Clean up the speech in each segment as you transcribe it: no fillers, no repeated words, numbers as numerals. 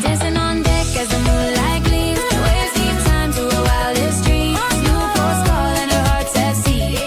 Dancing on deck as the moonlight gleams. Waves give time to a wildest dream. New ports call and her heart's at sea.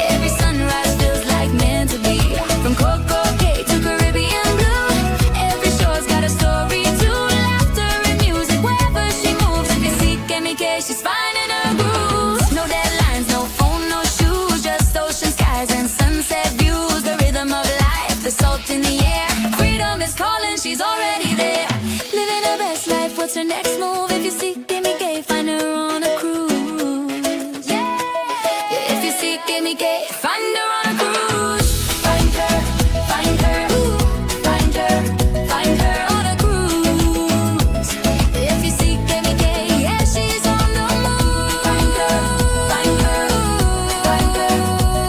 Every sunrise feels like meant to be. From Coco Cay to Caribbean blue, every shore's got a story too. Laughter and music wherever she moves. If you seek MK, she's finding her grooves. No deadlines, no phone, no shoes, just ocean skies and sunset views. The rhythm of life, the salt in the air. Freedom is calling, she's already there. Living her best life, what's her next move? If you seek MK, find her on a cruise. Yeah. If you seek MK, find her on a cruise. Find her, find her, ooh, find her on a cruise. If you seek MK, yeah, she's on the move. Find her, find her, find her,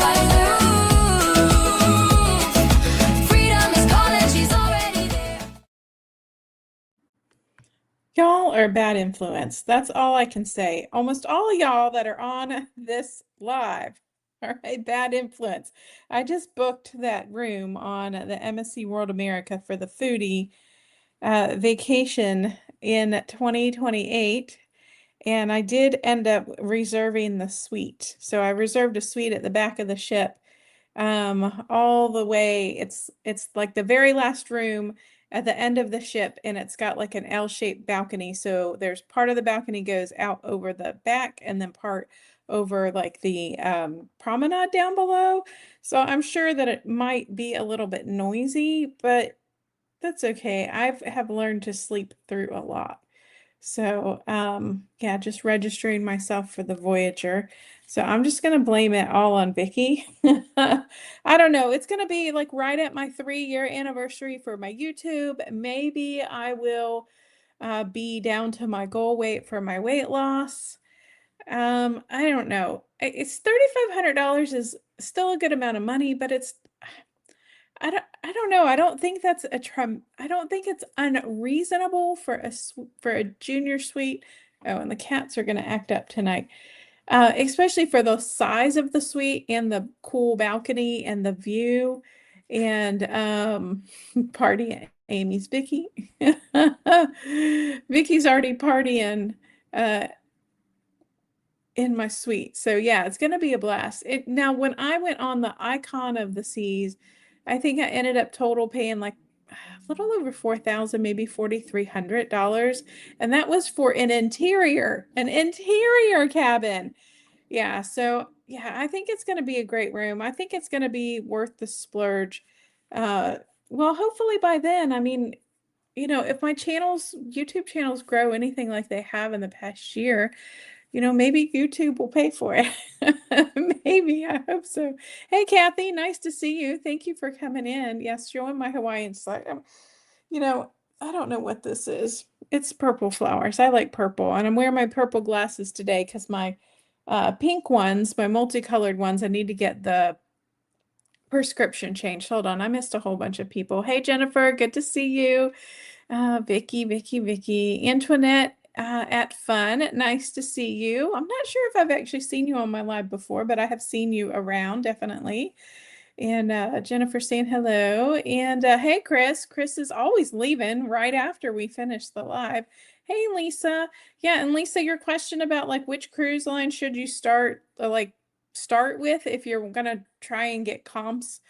find her. Freedom is calling, she's already there. Y'all are a bad influence. That's all I can say. Almost all of y'all that are on this live are a bad influence. I just booked that room on the MSC World America for the foodie vacation in 2028. And I did end up reserving the suite. So I reserved a suite at the back of the ship. All the way, it's like the very last room at the end of the ship, and it's got like an L-shaped balcony. So there's part of the balcony goes out over the back and then part over like the promenade down below. So I'm sure that it might be a little bit noisy, but that's okay. Have learned to sleep through a lot. So yeah, just registering myself for the Voyager. So I'm just gonna blame it all on Vicky. I don't know. It's gonna be like right at my 3-year anniversary for my YouTube. Maybe I will be down to my goal weight for my weight loss. I don't know. It's $3,500 is still a good amount of money, but I don't know. I don't think that's I don't think it's unreasonable for for a junior suite. Oh, and the cats are going to act up tonight. Especially for the size of the suite and the cool balcony and the view and party Amy's Vicky. Vicky's already partying in my suite. So yeah, it's going to be a blast. Now when I went on the Icon of the Seas, I think I ended up total paying like a little over 4,000, maybe $4,300, and that was for an interior cabin. Yeah, so yeah, I think it's going to be a great room. I think it's going to be worth the splurge. Well, hopefully by then, I mean, if my YouTube channels grow anything like they have in the past year, maybe YouTube will pay for it. Maybe, I hope so. Hey, Kathy, nice to see you. Thank you for coming in. Yes, showing my Hawaiian slide. I don't know what this is. It's purple flowers. I like purple, and I'm wearing my purple glasses today because my pink ones, my multicolored ones, I need to get the prescription changed. Hold on, I missed a whole bunch of people. Hey, Jennifer, good to see you. Vicky, Antoinette at Fun, nice to see you. I'm not sure if I've actually seen you on my live before, but I have seen you around, definitely. And Jennifer saying hello. And hey, Chris is always leaving right after we finish the live. Hey, Lisa. Yeah, and Lisa, your question about like which cruise line should you start with if you're gonna try and get comps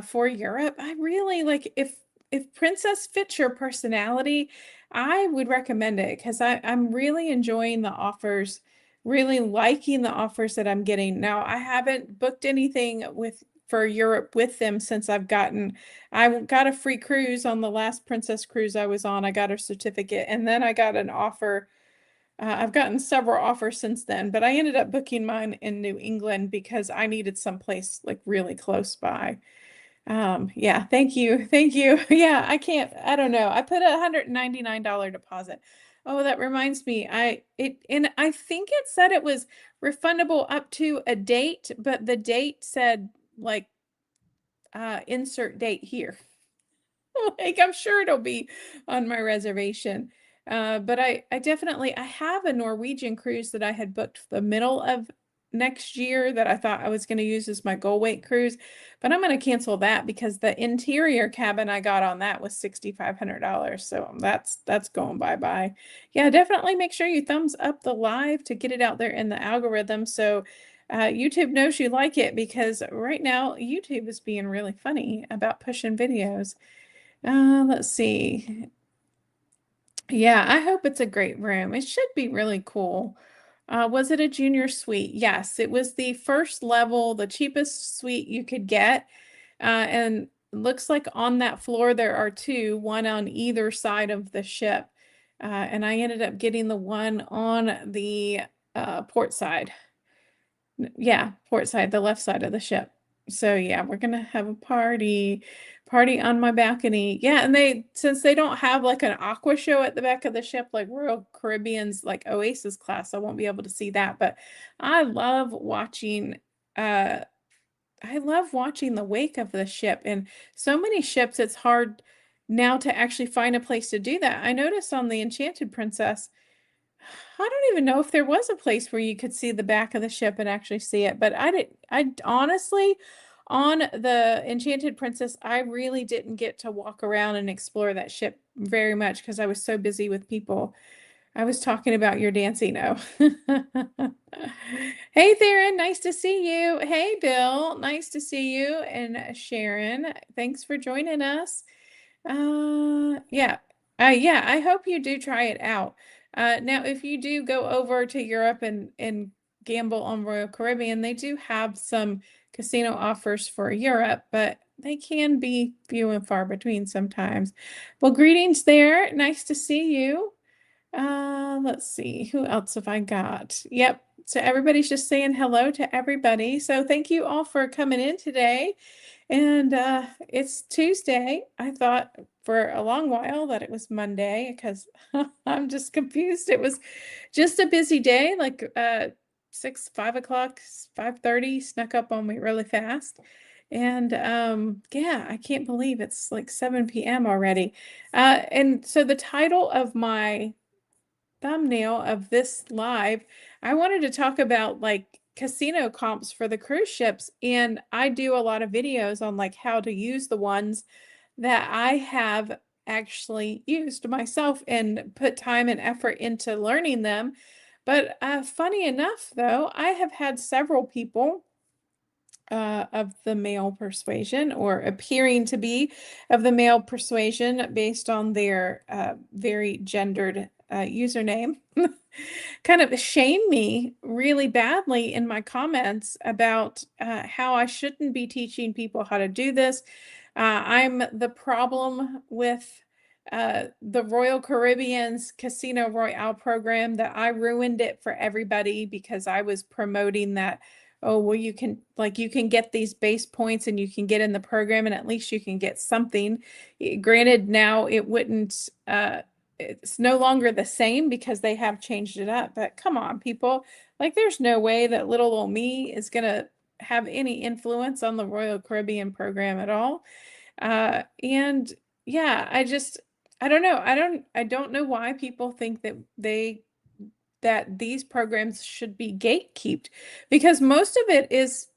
for Europe. I really like if Princess fits your personality, I would recommend it because I'm really enjoying the offers, really liking the offers that I'm getting. Now, I haven't booked anything for Europe with them since I got a free cruise on the last Princess cruise I was on. I got a certificate and then I got an offer. I've gotten several offers since then, but I ended up booking mine in New England because I needed someplace like really close by. Yeah, thank you. Yeah, I don't know. I put a $199 deposit. Oh, that reminds me. I think it said it was refundable up to a date, but the date said like insert date here. Like I'm sure it'll be on my reservation. But I have a Norwegian cruise that I had booked the middle of next year that I thought I was going to use as my goal weight cruise, but I'm going to cancel that because the interior cabin I got on that was $6,500. So that's going bye-bye. Yeah, definitely make sure you thumbs up the live to get it out there in the algorithm so YouTube knows you like it, because right now YouTube is being really funny about pushing videos. Let's see. Yeah, I hope it's a great room. It should be really cool. Was it a junior suite? Yes, it was the first level, the cheapest suite you could get. And looks like on that floor there are two, one on either side of the ship. And I ended up getting the one on the port side. Yeah, port side, the left side of the ship. So yeah, we're gonna have a party on my balcony. Yeah, and since they don't have like an aqua show at the back of the ship like Royal Caribbean's like Oasis class, I won't be able to see that. But I love watching uh I love watching the wake of the ship. And so many ships, it's hard now to actually find a place to do that. I noticed on the Enchanted Princess, I don't even know if there was a place where you could see the back of the ship and actually see it, but I honestly, on the Enchanted Princess, I really didn't get to walk around and explore that ship very much because I was so busy with people. I was talking about your dancing. Oh. Hey, Theron, nice to see you. Hey, Bill, nice to see you. And Sharon, thanks for joining us. Yeah. Yeah, I hope you do try it out. Now, if you do go over to Europe and gamble on Royal Caribbean, they do have some casino offers for Europe, but they can be few and far between sometimes. Well, greetings there. Nice to see you. Let's see, who else have I got? Yep. So everybody's just saying hello to everybody. So thank you all for coming in today. And it's Tuesday. I thought for a long while that it was Monday because I'm just confused. It was just a busy day, like 5 o'clock, 5:30 snuck up on me really fast. And yeah, I can't believe it's like 7 p.m. already. And so the title of my thumbnail of this live, I wanted to talk about like casino comps for the cruise ships. And I do a lot of videos on like how to use the ones that I have actually used myself and put time and effort into learning them. But funny enough, though, I have had several people of the male persuasion, or appearing to be of the male persuasion based on their very gendered username, kind of shame me really badly in my comments about how I shouldn't be teaching people how to do this. I'm the problem with the Royal Caribbean's Casino Royale program, that I ruined it for everybody because I was promoting that, oh, well, you can get these base points and you can get in the program and at least you can get something. Granted, now it's no longer the same because they have changed it up, but come on, people. Like, there's no way that little old me is gonna have any influence on the Royal Caribbean program at all. And yeah, I don't know. I don't know why people think that these programs should be gatekept, because most of it is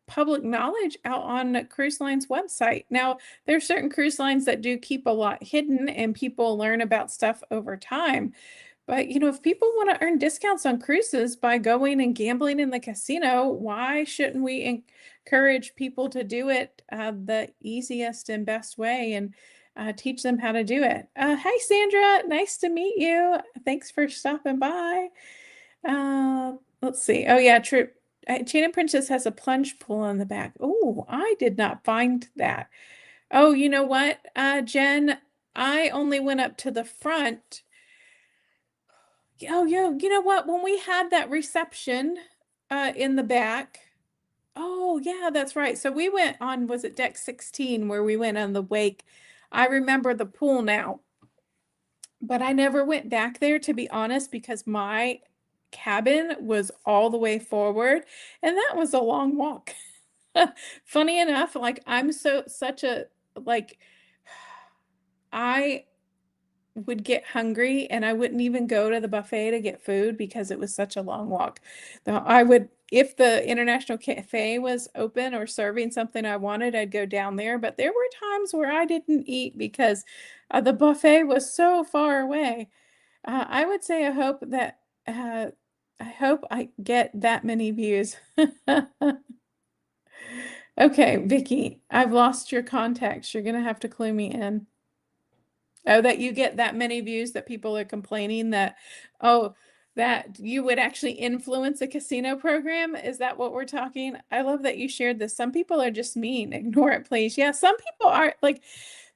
public knowledge out on cruise line's website. Now, there are certain cruise lines that do keep a lot hidden and people learn about stuff over time. But, if people want to earn discounts on cruises by going and gambling in the casino, why shouldn't we encourage people to do it the easiest and best way, and teach them how to do it? Hi, Sandra. Nice to meet you. Thanks for stopping by. Let's see. Oh, yeah, true. Enchanted Princess has a plunge pool in the back. Oh, I did not find that. Oh, you know what, Jen? I only went up to the front. Oh, yeah, you know what? When we had that reception in the back. Oh, yeah, that's right. So we went on, was it deck 16 where we went on the wake? I remember the pool now. But I never went back there, to be honest, because my cabin was all the way forward and that was a long walk. Funny enough, like I'm such a like I would get hungry and I wouldn't even go to the buffet to get food because it was such a long walk. Though I would, if the International Cafe was open or serving something I wanted, I'd go down there. But there were times where I didn't eat because the buffet was so far away. I would say I hope I get that many views. Okay, Vicky, I've lost your contacts. You're gonna have to clue me in. Oh, that you get that many views that people are complaining that, oh, that you would actually influence a casino program? Is that what we're talking? I love that you shared this. Some people are just mean. Ignore it, please. Yeah, some people are like,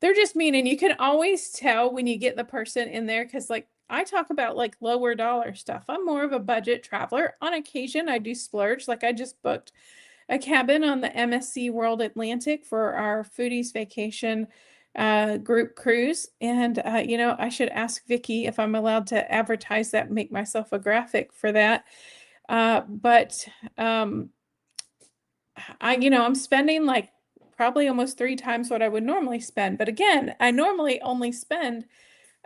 they're just mean. And you can always tell when you get the person in there because, like, I talk about like lower dollar stuff. I'm more of a budget traveler. On occasion, I do splurge. Like, I just booked a cabin on the MSC World Atlantic for our foodies vacation group cruise. And, I should ask Vicky if I'm allowed to advertise that, make myself a graphic for that. But I'm spending like probably almost 3 times what I would normally spend. But again, I normally only spend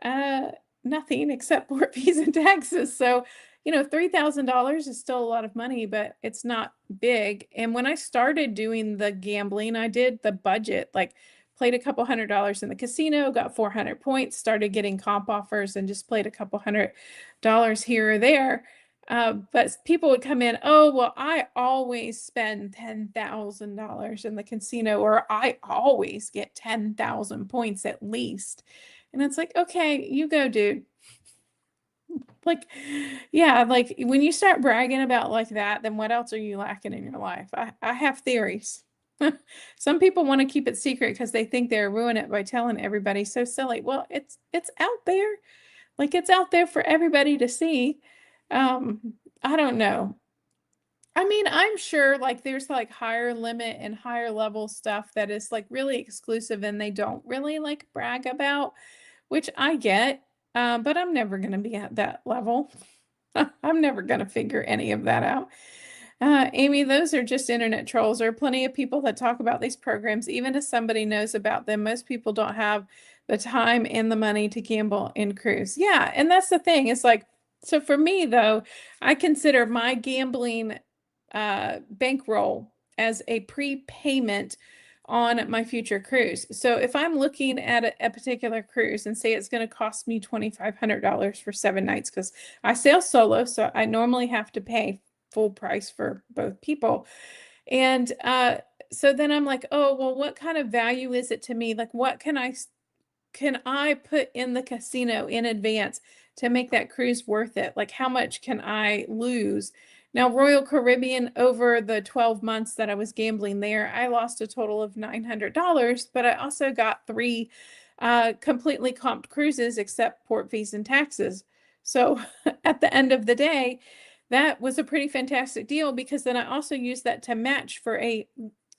uh, nothing except port fees and taxes. So, $3,000 is still a lot of money, but it's not big. And when I started doing the gambling, I did the budget, like played a couple $100s in the casino, got 400 points, started getting comp offers, and just played a couple $100 here or there. But people would come in, oh, well, I always spend $10,000 in the casino, or I always get 10,000 points at least. And it's like, okay, you go, dude. Like, yeah, like when you start bragging about like that, then what else are you lacking in your life? I have theories. Some people want to keep it secret because they think they're ruining it by telling everybody. So silly. Well, it's out there. Like it's out there for everybody to see. I don't know. I mean, I'm sure like there's like higher limit and higher level stuff that is like really exclusive and they don't really like brag about, which I get, but I'm never going to be at that level. I'm never going to figure any of that out. Amy, those are just internet trolls. There are plenty of people that talk about these programs, even if somebody knows about them. Most people don't have the time and the money to gamble in cruise. Yeah, and that's the thing. It's like, so for me though, I consider my gambling bankroll as a prepayment on my future cruise. So if I'm looking at a particular cruise and say it's going to cost me $2,500 for 7 nights, because I sail solo, so I normally have to pay full price for both people. And so then I'm like, oh, well, what kind of value is it to me? Like, what can I put in the casino in advance to make that cruise worth it? Like, how much can I lose? Now, Royal Caribbean, over the 12 months that I was gambling there, I lost a total of $900, but I also got 3 completely comped cruises except port fees and taxes. So at the end of the day, that was a pretty fantastic deal because then I also used that to match for a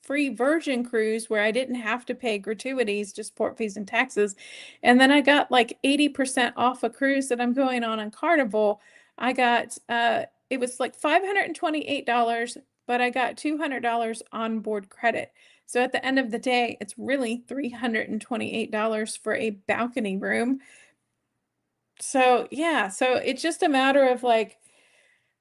free Virgin cruise where I didn't have to pay gratuities, just port fees and taxes. And then I got like 80% off a cruise that I'm going on Carnival. I got it was like $528, but I got $200 on board credit. So at the end of the day, it's really $328 for a balcony room. So yeah, so it's just a matter of like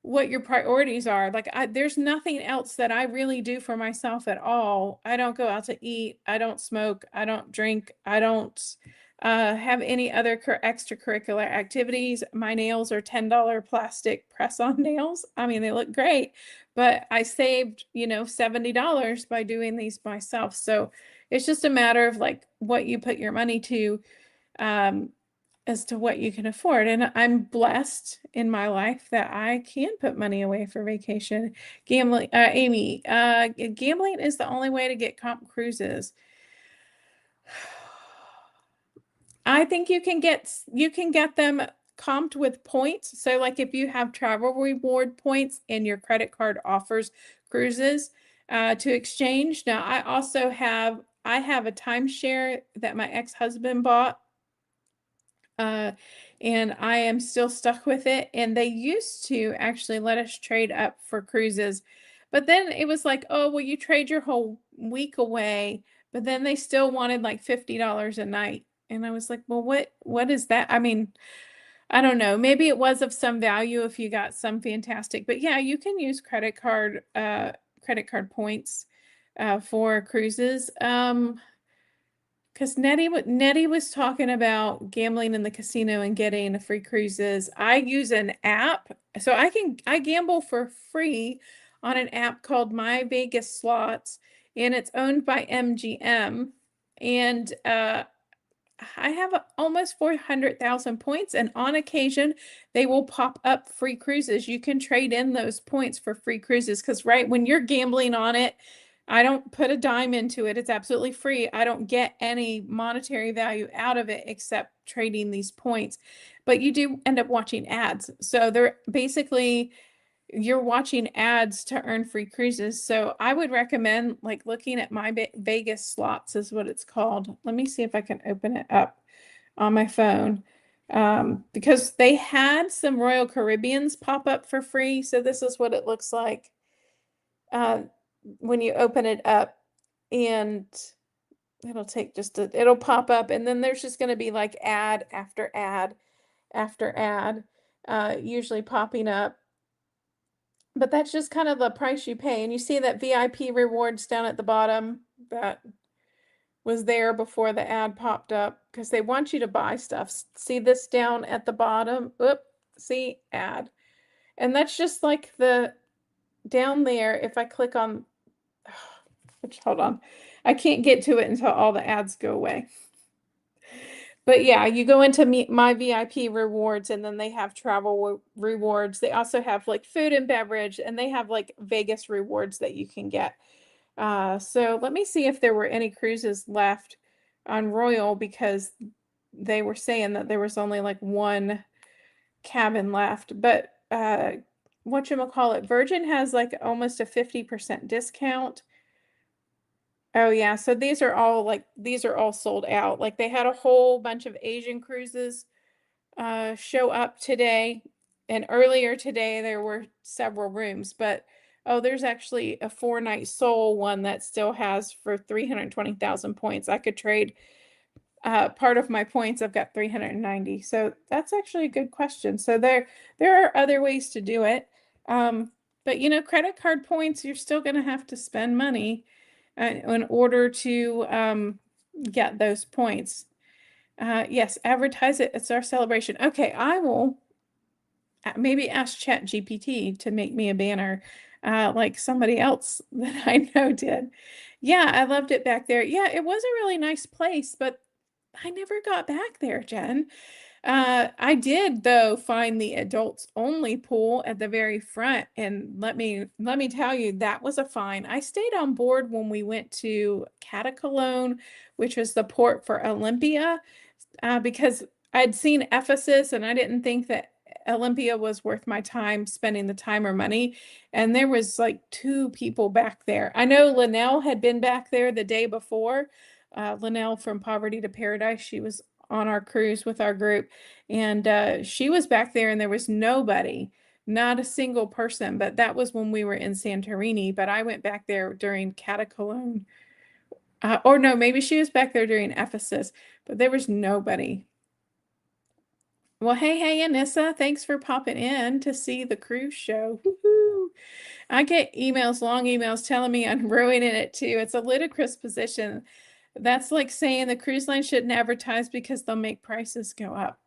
what your priorities are. Like there's nothing else that I really do for myself at all. I don't go out to eat. I don't smoke. I don't drink. I don't have any other extracurricular activities. My nails are $10 plastic press-on nails. I mean, they look great, but I saved, $70 by doing these myself. So it's just a matter of like what you put your money to. Um, as to what you can afford. And I'm blessed in my life that I can put money away for vacation. Gambling, Amy, gambling is the only way to get comp cruises. I think you can get them comped with points. So like if you have travel reward points and your credit card offers cruises to exchange. Now I have a timeshare that my ex-husband bought, uh, and I am still stuck with it. And they used to actually let us trade up for cruises, but then it was like, oh, well, you trade your whole week away, but then they still wanted like $50 a night. And I was like, well, what is that? I mean, I don't know. Maybe it was of some value if you got some fantastic, but yeah, you can use credit card points for cruises. Because Nettie was talking about gambling in the casino and getting free cruises. I use an app, so I gamble for free on an app called My Vegas Slots, and it's owned by MGM. And I have almost 400,000 points, and on occasion, they will pop up free cruises. You can trade in those points for free cruises because, right, when you're gambling on it, I don't put a dime into it. It's absolutely free. I don't get any monetary value out of it except trading these points. But you do end up watching ads. So they're basically you're watching ads to earn free cruises. So I would recommend like looking at My Vegas Slots is what it's called. Let me see if I can open it up on my phone. Because they had some Royal Caribbeans pop up for free. So this is what it looks like uh, when you open it up, and it'll take it'll pop up, and then there's just going to be like ad after ad after ad, usually popping up. But that's just kind of the price you pay. And you see that VIP rewards down at the bottom that was there before the ad popped up because they want you to buy stuff. See this down at the bottom? Oop, see ad. And that's just like the down there. If I click on, which hold on, I can't get to it until all the ads go away. But yeah, you go into My VIP rewards, and then they have travel rewards. They also have like food and beverage, and they have like Vegas rewards that you can get. So let me see if there were any cruises left on Royal because they were saying that there was only like one cabin left. But whatchamacallit, Virgin has like almost a 50% discount. Oh yeah, so these are all sold out. Like they had a whole bunch of Asian cruises show up today, and earlier today there were several rooms, but oh, there's actually a 4-night Seoul one that still has for 320,000 points. I could trade part of my points. I've got 390. So that's actually a good question. So there are other ways to do it. But you know, credit card points, you're still going to have to spend money in order to get those points. Yes, advertise it. It's our celebration. Okay, I will maybe ask ChatGPT to make me a banner like somebody else that I know did. Yeah, I loved it back there. Yeah, it was a really nice place, but I never got back there, Jen. I did though find the adults only pool at the very front, and let me tell you, that was a find. I stayed on board when we went to Catacologne, which was the port for Olympia, because I'd seen Ephesus and I didn't think that Olympia was worth my time spending the time or money. And there was like 2 people back there. I know Linnell had been back there the day before. Linnell from Poverty to Paradise. She was on our cruise with our group, and she was back there, and there was nobody, not a single person. But that was when we were in Santorini. But I went back there during Catacologne. Or no, maybe she was back there during Ephesus, but there was nobody. Well, hey, Anissa, thanks for popping in to see the cruise show. Woohoo! I get emails, long emails telling me I'm ruining it too. It's a ludicrous position. That's like saying the cruise line shouldn't advertise because they'll make prices go up.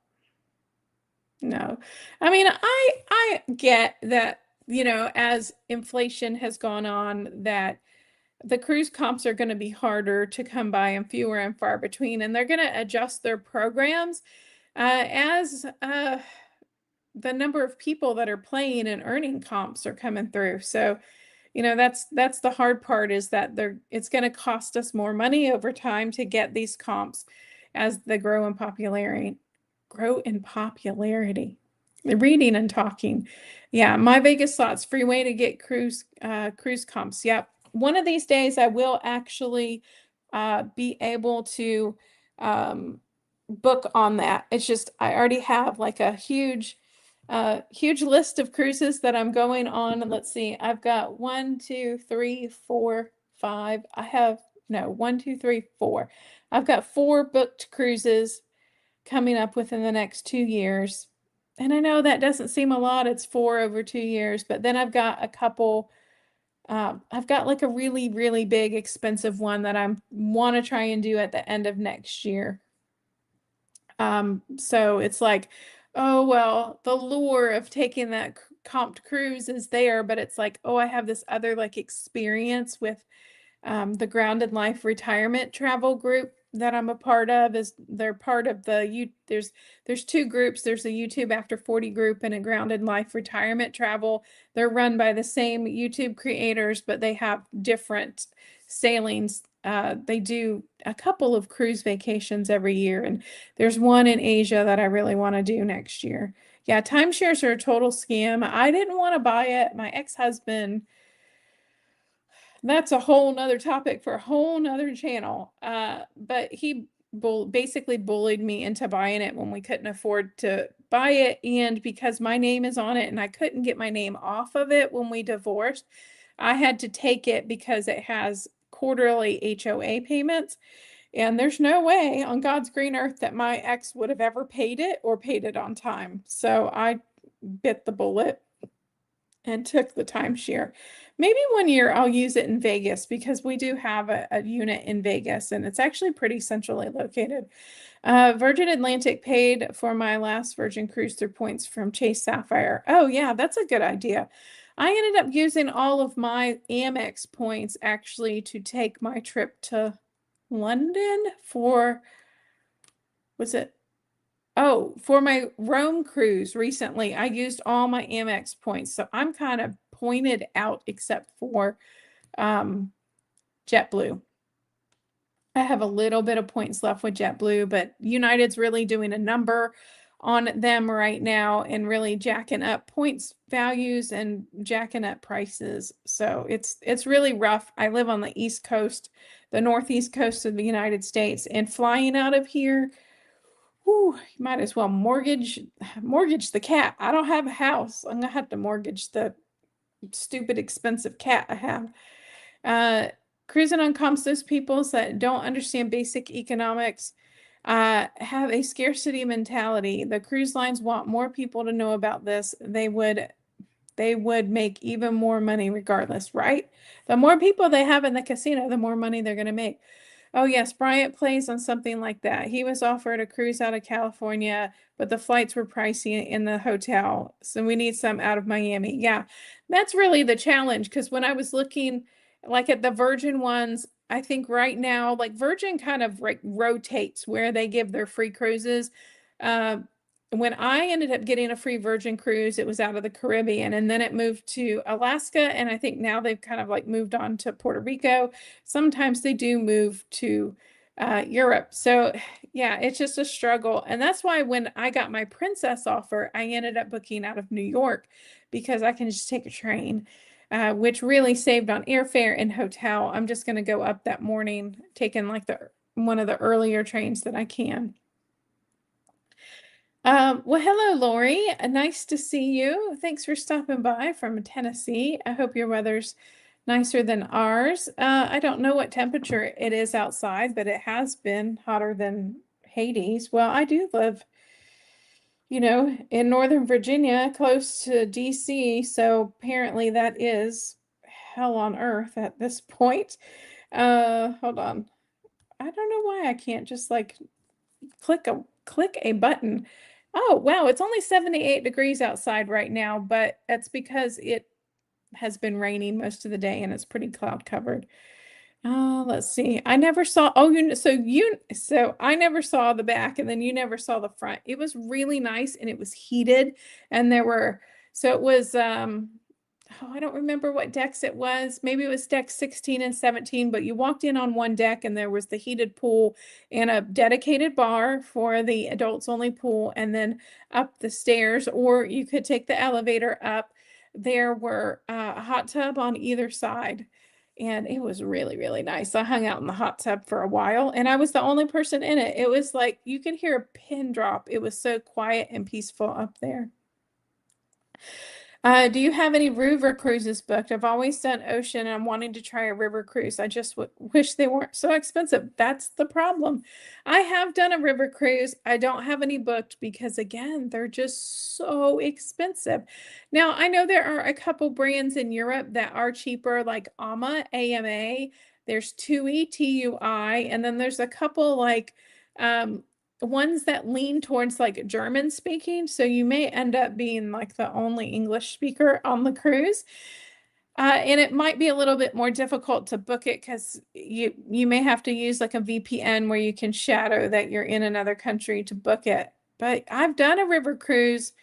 No. I mean, I get that, you know, as inflation has gone on, that the cruise comps are going to be harder to come by and fewer and far between, and they're going to adjust their programs as the number of people that are playing and earning comps are coming through. So, you know, that's the hard part, is that it's going to cost us more money over time to get these comps as they grow in popularity. Grow in popularity. Reading and talking. Yeah, My Vegas Slots, free way to get cruise comps. Yep. One of these days I will actually be able to book on that. It's just I already have like a huge list of cruises that I'm going on. Let's see, I've got 1, 2, 3, 4, 5. I have no 1, 2, 3, 4. I've got 4 booked cruises coming up within the next 2 years. And I know that doesn't seem a lot. It's 4 over 2 years, but then I've got a couple. I've got like a really, really big, expensive one that I want to try and do at the end of next year. So it's like, oh, well, the lure of taking that comped cruise is there, but it's like, oh, I have this other like experience with the Grounded Life retirement travel group that I'm a part of. Is they're part of there's 2 groups. There's a YouTube After 40 group and a Grounded Life retirement travel. They're run by the same YouTube creators, but they have different sailings. They do a couple of cruise vacations every year, and there's one in Asia that I really want to do next year. Yeah, timeshares are a total scam. I didn't want to buy it. My ex-husband, that's a whole nother topic for a whole nother channel. But he basically bullied me into buying it when we couldn't afford to buy it. And because my name is on it and I couldn't get my name off of it when we divorced, I had to take it because it has quarterly HOA payments. And there's no way on God's green earth that my ex would have ever paid it or paid it on time. So I bit the bullet and took the timeshare. Maybe one year I'll use it in Vegas because we do have a unit in Vegas and it's actually pretty centrally located. Virgin Atlantic paid for my last Virgin cruise through points from Chase Sapphire. Oh, yeah, that's a good idea. I ended up using all of my Amex points actually to take my trip to London for, was it? Oh, for my Rome cruise recently, I used all my Amex points. So I'm kind of pointed out except for JetBlue. I have a little bit of points left with JetBlue, but United's really doing a number on them right now and really jacking up points values and jacking up prices. So it's really rough. I live on the East Coast, the Northeast coast of the United States, and flying out of here, whew, you might as well mortgage the cat. I don't have a house. I'm gonna have to mortgage the stupid expensive cat I have. Cruising on comps, those people that don't understand basic economics have a scarcity mentality. The cruise lines want more people to know about this. They would make even more money regardless, right? The more people they have in the casino, the more money they're going to make. Oh, yes, Bryant plays on something like that. He was offered a cruise out of California, but the flights were pricey in the hotel. So we need some out of Miami. Yeah, that's really the challenge because when I was looking like at the Virgin ones, I think right now, like Virgin kind of like rotates where they give their free cruises. Uh, when I ended up getting a free Virgin cruise, it was out of the Caribbean and then it moved to Alaska. And I think now they've kind of like moved on to Puerto Rico. Sometimes they do move to Europe. So yeah, it's just a struggle. And that's why when I got my Princess offer, I ended up booking out of New York because I can just take a train, which really saved on airfare and hotel. I'm just going to go up that morning, taking like one of the earlier trains that I can. Well, hello, Lori. Nice to see you. Thanks for stopping by from Tennessee. I hope your weather's nicer than ours. I don't know what temperature it is outside, but it has been hotter than Hades. Well, I do live, in Northern Virginia, close to DC, so apparently that is hell on earth at this point. Hold on. I don't know why I can't just like click a button. Oh, wow, it's only 78 degrees outside right now, but that's because it has been raining most of the day and it's pretty cloud covered. Let's see. I never saw, so I never saw the back and then you never saw the front. It was really nice and it was heated and it was, I don't remember what decks it was. Maybe it was deck 16 and 17, but you walked in on one deck and there was the heated pool and a dedicated bar for the adults only pool and then up the stairs, or you could take the elevator up. There were a hot tub on either side. And it was really, really nice. I hung out in the hot tub for a while and I was the only person in it. It was like you could hear a pin drop. It was so quiet and peaceful up there. Do you have any river cruises booked? I've always done ocean and I'm wanting to try a river cruise. I just wish they weren't so expensive. That's the problem. I have done a river cruise. I don't have any booked because, again, they're just so expensive. Now, I know there are a couple brands in Europe that are cheaper, like AMA, AMA. There's TUI, TUI, and then there's a couple like um, ones that lean towards like German speaking, so you may end up being like the only English speaker on the cruise. And it might be a little bit more difficult to book it because you may have to use like a VPN where you can shadow that you're in another country to book it. But I've done a river cruise,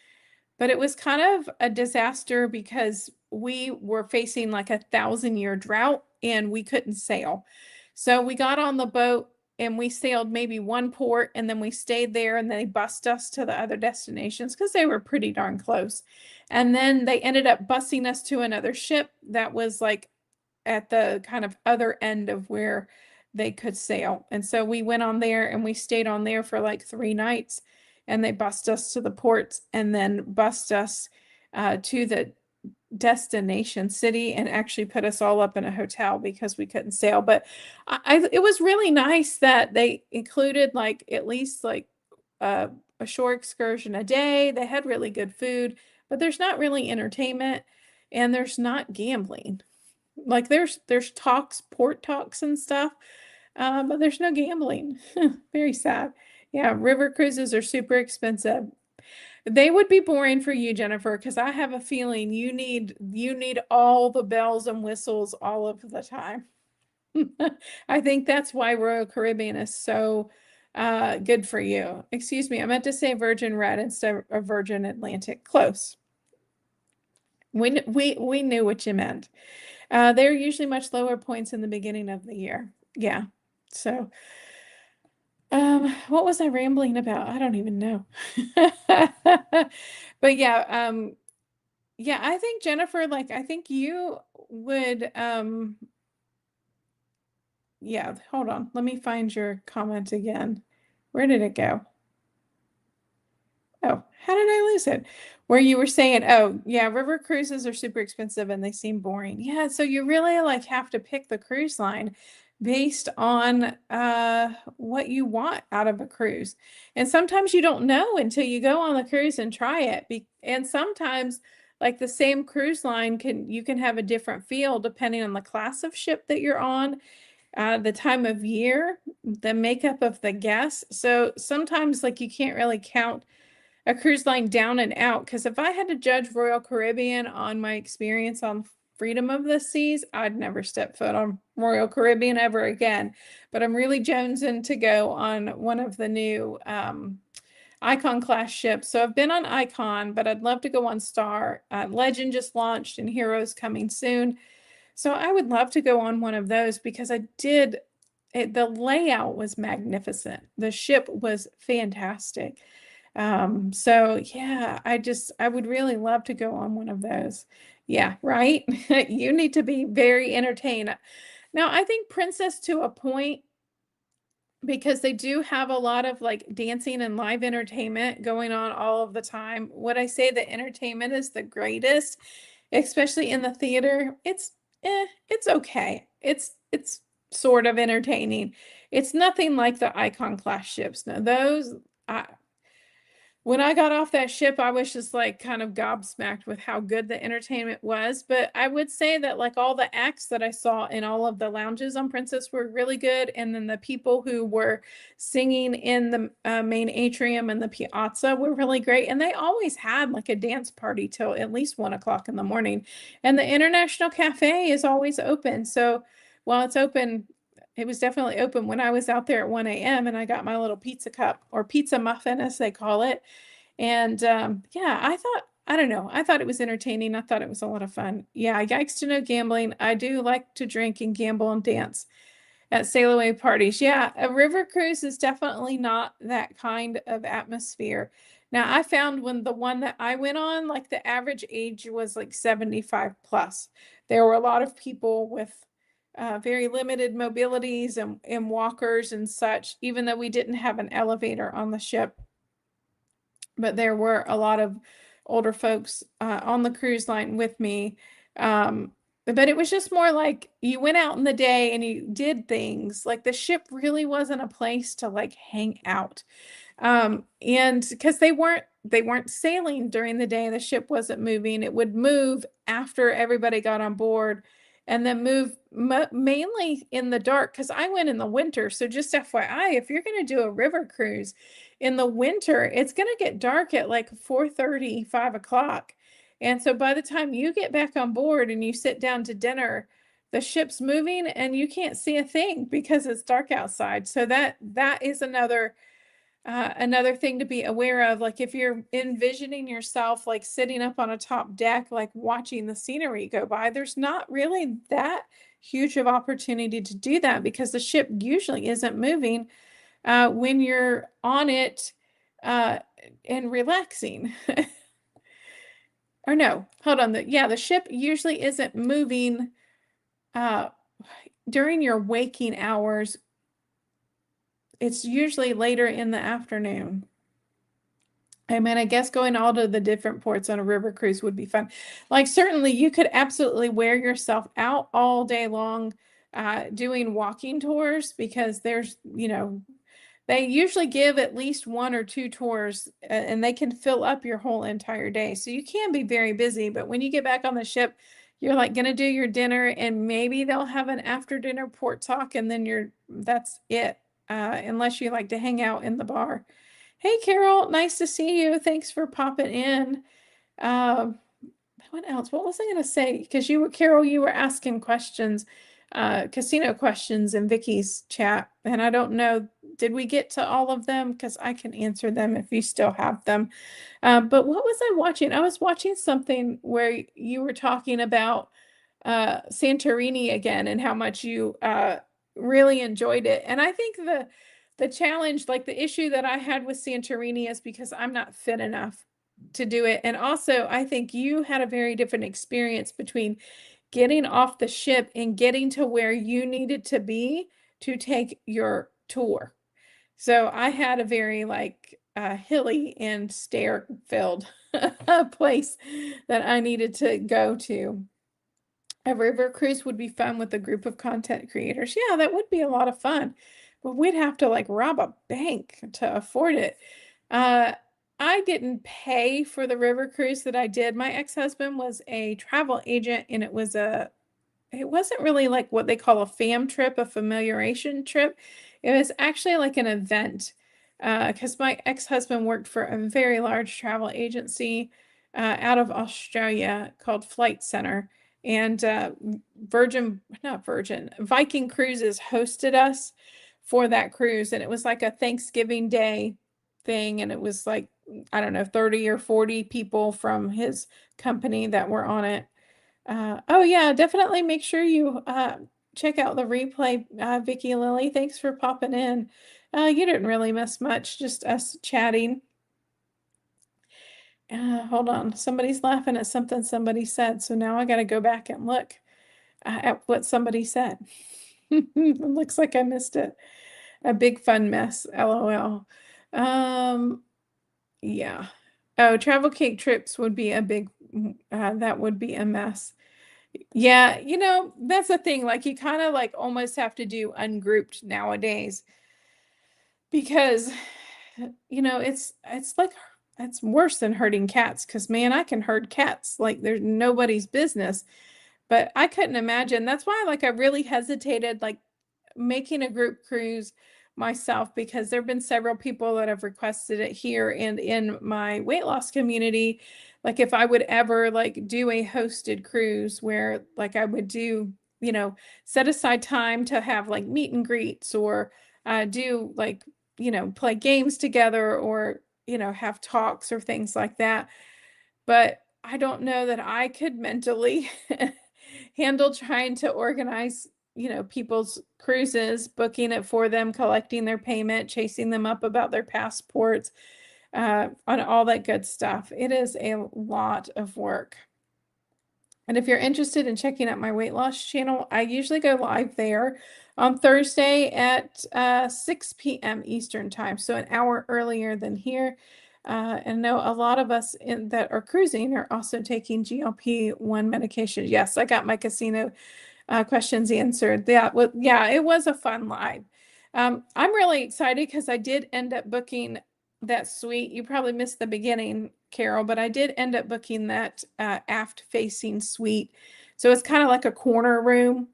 but it was kind of a disaster because we were facing like a 1,000-year drought and we couldn't sail. So we got on the boat and we sailed maybe one port and then we stayed there and they bussed us to the other destinations because they were pretty darn close. And then they ended up bussing us to another ship that was like at the kind of other end of where they could sail. And so we went on there and we stayed on there for like 3 nights and they bussed us to the ports and then bussed us to the destination city and actually put us all up in a hotel because we couldn't sail. But it was really nice that they included like at least like uh, a shore excursion a day. They had really good food, but there's not really entertainment and there's not gambling. Like there's talks, port talks and stuff, but there's no gambling. Very sad. Yeah, river cruises are super expensive. They would be boring for you, Jennifer, because I have a feeling you need all the bells and whistles all of the time. I think that's why Royal Caribbean is so good for you. Excuse me, I meant to say Virgin Red instead of Virgin Atlantic. Close. We knew what you meant. They're usually much lower points in the beginning of the year. Yeah. So, what was I rambling about? I don't even know. But yeah, yeah, I think Jennifer, like, I think you would, yeah, hold on. Let me find your comment again. Where did it go? Oh, how did I lose it? Where you were saying, oh, yeah, river cruises are super expensive and they seem boring. Yeah, so you really like have to pick the cruise line based on what you want out of a cruise. And sometimes you don't know until you go on the cruise and try it. And sometimes like the same cruise line you can have a different feel depending on the class of ship that you're on, the time of year, the makeup of the guests. So sometimes like you can't really count a cruise line down and out. Because if I had to judge Royal Caribbean on my experience on Freedom of the Seas, I'd never step foot on Royal Caribbean ever again. But I'm really jonesing to go on one of the new Icon class ships. So I've been on Icon, but I'd love to go on Star. Legend just launched and Heroes coming soon. So I would love to go on one of those because the layout was magnificent. The ship was fantastic. So yeah, I would really love to go on one of those. Yeah, right? You need to be very entertained. Now, I think Princess to a point because they do have a lot of like dancing and live entertainment going on all of the time. Would I say the entertainment is the greatest, especially in the theater? It's okay. It's sort of entertaining. It's nothing like the Icon class ships. Now, when I got off that ship, I was just like kind of gobsmacked with how good the entertainment was. But I would say that like all the acts that I saw in all of the lounges on Princess were really good. And then the people who were singing in the main atrium and the piazza were really great. And they always had like a dance party till at least 1 o'clock in the morning. And the International Cafe is always open. So while it's open, it was definitely open when I was out there at 1 a.m. and I got my little pizza cup or pizza muffin, as they call it. And yeah, I don't know, I thought it was entertaining. I thought it was a lot of fun. Yeah, yikes to no gambling. I do like to drink and gamble and dance at sail away parties. Yeah, a river cruise is definitely not that kind of atmosphere. Now, I found when the one that I went on, like the average age was like 75 plus. There were a lot of people with very limited mobilities and walkers and such, even though we didn't have an elevator on the ship. But there were a lot of older folks on the cruise line with me. But it was just more like you went out in the day and you did things. Like the ship really wasn't a place to like hang out. And because they weren't sailing during the day, the ship wasn't moving. It would move after everybody got on board and then move mainly in the dark because I went in the winter. So just FYI, if you're going to do a river cruise in the winter, it's going to get dark at like 4:30, 5 o'clock. And so by the time you get back on board and you sit down to dinner, the ship's moving and you can't see a thing because it's dark outside. So that is another thing to be aware of. Like if you're envisioning yourself like sitting up on a top deck, like watching the scenery go by, there's not really that huge of opportunity to do that because the ship usually isn't moving when you're on it and relaxing. Or no, hold on. The ship usually isn't moving uh, during your waking hours. It's usually later in the afternoon. I mean, I guess going all to the different ports on a river cruise would be fun. Like, certainly you could absolutely wear yourself out all day long doing walking tours because they usually give at least 1 or 2 tours and they can fill up your whole entire day. So you can be very busy, but when you get back on the ship, you're like going to do your dinner and maybe they'll have an after dinner port talk and then that's it. Unless you like to hang out in the bar. Hey, Carol, nice to see you. Thanks for popping in. Um, what else? What was I going to say? Because Carol, you were asking questions, casino questions in Vicky's chat, and I don't know, did we get to all of them? Because I can answer them if you still have them. But what was I watching? I was watching something where you were talking about Santorini again and how much you really enjoyed it. And I think the challenge, like the issue that I had with Santorini is because I'm not fit enough to do it. And also, I think you had a very different experience between getting off the ship and getting to where you needed to be to take your tour. So I had a very like hilly and stair filled place that I needed to go to. A river cruise would be fun with a group of content creators. Yeah, that would be a lot of fun. But we'd have to like rob a bank to afford it. Uh, I didn't pay for the river cruise that I did. My ex-husband was a travel agent and it wasn't really like what they call a fam trip, a familiarization trip. It was actually like an event because my ex-husband worked for a very large travel agency out of Australia called Flight Center. And not Virgin, Viking Cruises hosted us for that cruise. And it was like a Thanksgiving Day thing. And it was like, I don't know, 30 or 40 people from his company that were on it. Oh yeah, definitely make sure you check out the replay, Vicky and Lily. Thanks for popping in. You didn't really miss much, just us chatting. Hold on, somebody's laughing at something somebody said, so now I got to go back and look at what somebody said. It looks like I missed it. A big fun mess, LOL. Yeah. Oh, travel cake trips would be that would be a mess. Yeah, that's the thing. Like you kind of like almost have to do ungrouped nowadays because it's like it's worse than herding cats because man, I can herd cats like there's nobody's business. But I couldn't imagine. That's why like I really hesitated like making a group cruise myself because there have been several people that have requested it here and in my weight loss community. Like if I would ever like do a hosted cruise where like I would do, set aside time to have like meet and greets or do like, play games together or, have talks or things like that. But I don't know that I could mentally handle trying to organize, people's cruises, booking it for them, collecting their payment, chasing them up about their passports, on all that good stuff. It is a lot of work. And if you're interested in checking out my weight loss channel, I usually go live there on Thursday at 6 p.m. Eastern time, so an hour earlier than here. And I know a lot of us that are cruising are also taking GLP-1 medication. Yes, I got my casino questions answered. Yeah, it was a fun live. I'm really excited because I did end up booking that suite. You probably missed the beginning, Carol, but I did end up booking that aft facing suite. So it's kind of like a corner room.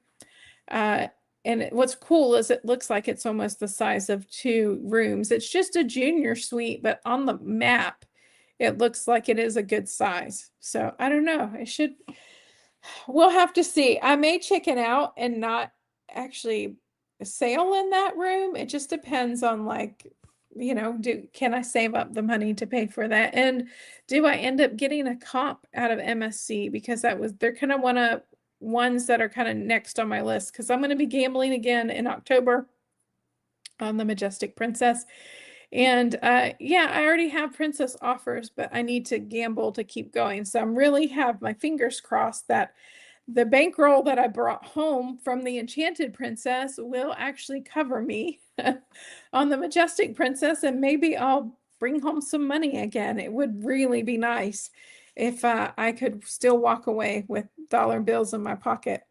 Uh, and what's cool is it looks like it's almost the size of 2 rooms. It's just a junior suite, but on the map, it looks like it is a good size. So I don't know. We'll have to see. I may chicken out and not actually sail in that room. It just depends on like, can I save up the money to pay for that? And do I end up getting a comp out of MSC? Because they're kind of ones that are kind of next on my list because I'm going to be gambling again in October on the Majestic Princess. And yeah, I already have princess offers, but I need to gamble to keep going. So I'm really have my fingers crossed that the bankroll that I brought home from the Enchanted Princess will actually cover me on the Majestic Princess, and maybe I'll bring home some money again. It would really be nice if I could still walk away with dollar bills in my pocket.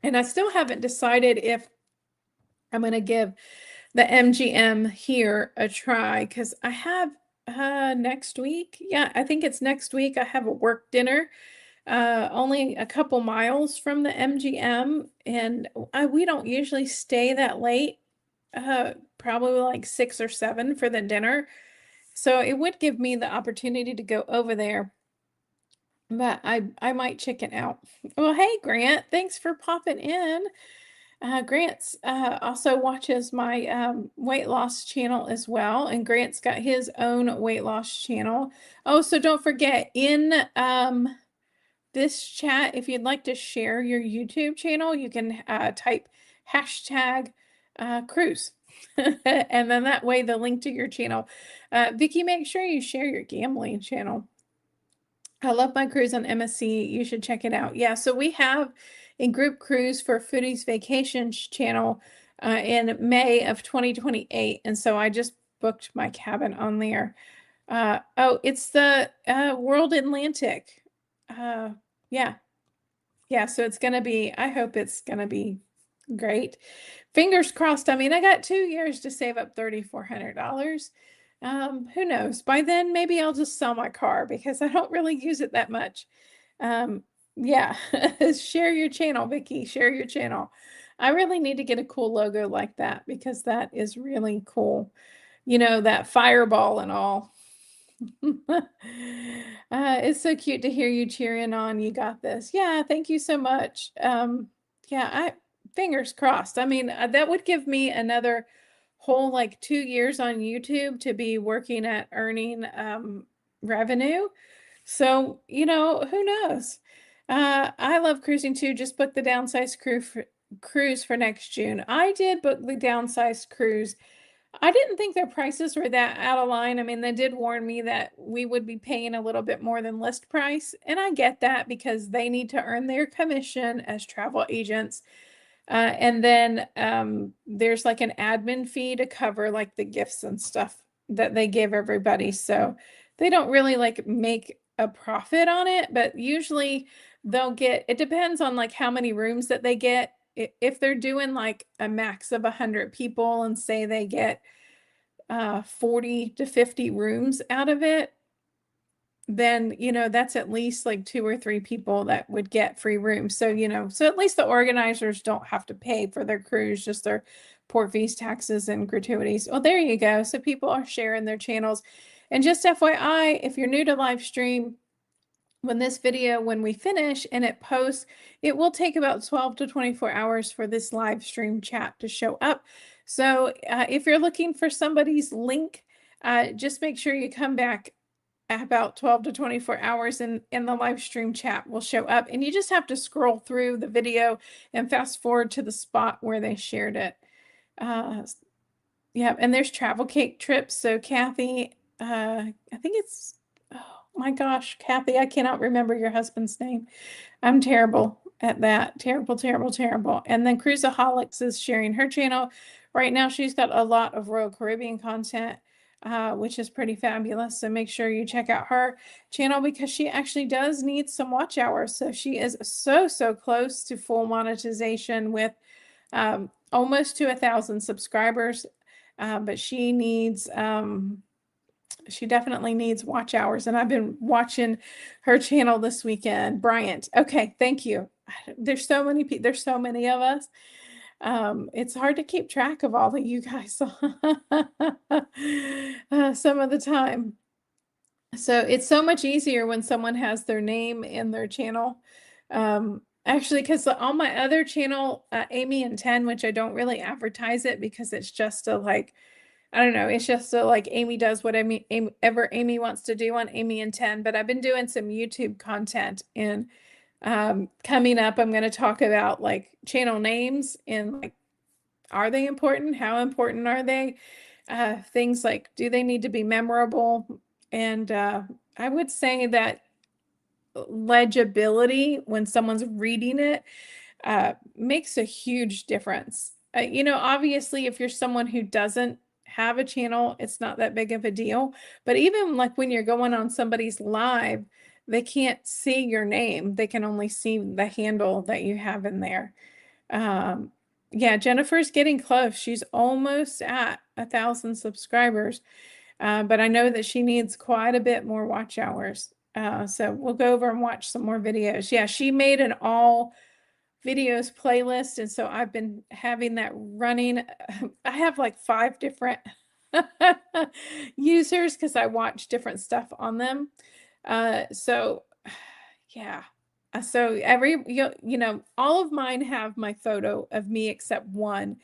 And I still haven't decided if I'm going to give the MGM here a try because I have next week. Yeah, I think it's next week. I have a work dinner only a couple miles from the MGM, and we don't usually stay that late, probably like 6 or 7 for the dinner. So it would give me the opportunity to go over there, but I might chicken out. Well, hey, Grant, thanks for popping in. Grant's also watches my weight loss channel as well, and Grant's got his own weight loss channel. Oh, so don't forget in this chat, if you'd like to share your YouTube channel, you can type hashtag cruise. And then that way the link to your channel. Vicki, make sure you share your gambling channel. I love my cruise on MSC. You should check it out. Yeah, so we have a group cruise for Foodie's Vacation channel in May of 2028. And so I just booked my cabin on there. Oh, it's the World Atlantic. Yeah. Yeah, so it's going to be, I hope it's going to be great. Fingers crossed. I mean, I got 2 years to save up $3,400. Who knows? By then, maybe I'll just sell my car because I don't really use it that much. Yeah, share your channel, Vicki. Share your channel. I really need to get a cool logo like that because that is really cool. You know, that fireball and all. It's so cute to hear you cheering on. You got this. Yeah, thank you so much. Yeah, fingers crossed. I mean, that would give me another whole like 2 years on YouTube to be working at earning revenue. So, who knows? I love cruising too. Just booked the downsized cruise for next June. I did book the downsized cruise. I didn't think their prices were that out of line. I mean, they did warn me that we would be paying a little bit more than list price, and I get that because they need to earn their commission as travel agents. And then there's like an admin fee to cover like the gifts and stuff that they give everybody. So they don't really like make a profit on it, but usually they'll get, it depends on like how many rooms that they get. If they're doing like a max of 100 people and say they get 40 to 50 rooms out of it, then, that's at least like 2 or 3 people that would get free rooms. So, so at least the organizers don't have to pay for their cruise, just their port fees, taxes, and gratuities. Well, there you go. So people are sharing their channels. And just FYI, if you're new to live stream, when we finish and it posts, it will take about 12 to 24 hours for this live stream chat to show up. So if you're looking for somebody's link, just make sure you come back at about 12 to 24 hours and the live stream chat will show up. And you just have to scroll through the video and fast forward to the spot where they shared it. Yeah, and there's travel cake trips. So Kathy, I think it's, oh my gosh, Kathy, I cannot remember your husband's name. I'm terrible at that. Terrible, terrible, terrible. And then Cruiseaholics is sharing her channel. Right now, she's got a lot of Royal Caribbean content, which is pretty fabulous. So make sure you check out her channel because she actually does need some watch hours. So she is so close to full monetization with almost to 1,000 subscribers. But she definitely needs watch hours, and I've been watching her channel this weekend. Bryant. Okay, thank you. There's so many people, there's so many of us. It's hard to keep track of all of you guys some of the time. So it's so much easier when someone has their name in their channel. Actually, because on my other channel, Amy and 10, which I don't really advertise it because it's just a like, I don't know, it's just so like Amy does what ever Amy wants to do on Amy and 10. But I've been doing some YouTube content, and coming up, I'm going to talk about like channel names and like, are they important? How important are they? Things like, do they need to be memorable? And I would say that legibility when someone's reading it makes a huge difference. Obviously, if you're someone who doesn't have a channel, it's not that big of a deal. But even like when you're going on somebody's live, they can't see your name. They can only see the handle that you have in there. Yeah, Jennifer's getting close. She's almost at 1,000 subscribers. But I know that she needs quite a bit more watch hours. So we'll go over and watch some more videos. Yeah, she made an all videos playlist, and so I've been having that running. I have like 5 different users because I watch different stuff on them. So yeah. So all of mine have my photo of me except one.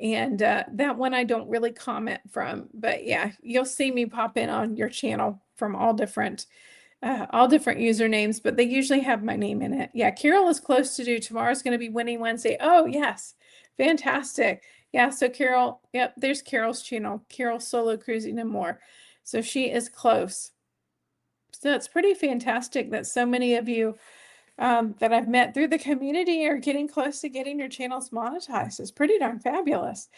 And that one I don't really comment from, but yeah, you'll see me pop in on your channel from all different usernames, but they usually have my name in it. Yeah, Carol is close to do. Tomorrow's going to be Winning Wednesday. Oh, yes. Fantastic. Yeah, so Carol, yep, there's Carol's channel, Carol Solo Cruising and More. So she is close. So it's pretty fantastic that so many of you that I've met through the community are getting close to getting your channels monetized. It's pretty darn fabulous